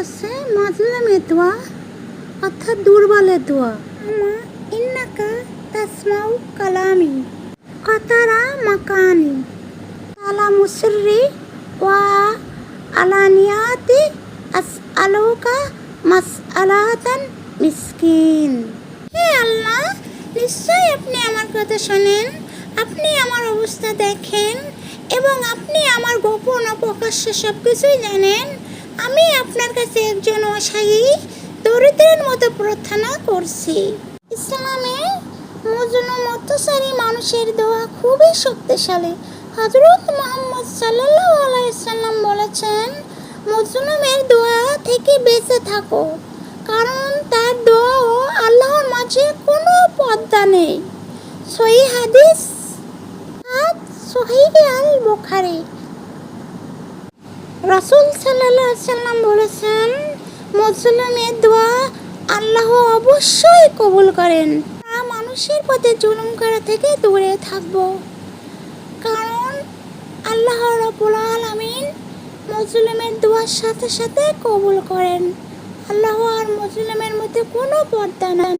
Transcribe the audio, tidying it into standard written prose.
হচ্ছে মাজলুমের দোয়া অর্থাৎ দুর্বলের দোয়া। ইন্নাকা তাসমাউ কালামি কাতারা মাকানি তালা মুসরি ওয়া আলানিয়াতি আসআলুকা মাসআলাতান মিসকিন। হে আল্লাহ, নিশ্চয়ই আপনি আমার কথা শোনেন, আপনি আমার অবস্থা দেখেন এবং আপনি আমার গোপন ও প্রকাশ্য সব কিছুই জানেন। আমি আপনার কাছে একজন অসহায়ী দরিদ্রের মতো প্রার্থনা করছি। ইসলামে মজলুম অত্যাচারী মানুষের দোয়া খুবই শক্তিশালী। হযরত মুহাম্মদ সাল্লাল্লাহু আলাইহি সাল্লাম বলেছেন, মজলুমের দোয়া থেকে বেঁচে থাকো, কারণ তার দোয়া ও আল্লাহর মাঝে কোনো পর্দা নেই। সহিহ হাদিস সহিহ আল বুখারী। রাসূল সাল্লাল্লাহু আলাইহি সাল্লাম বলেছেন, মজলুমের দোয়া আল্লাহ অবশ্যই কবুল করেন। আমরা মানুষের প্রতি জুলুম করা থেকে দূরে থাকব, কারণ আল্লাহ রাব্বুল আলামিন মজলুমের দোয়ার সাথে সাথে কবুল করেন। আল্লাহ আর মজলুমের মধ্যে কোনো পর্দা নেই।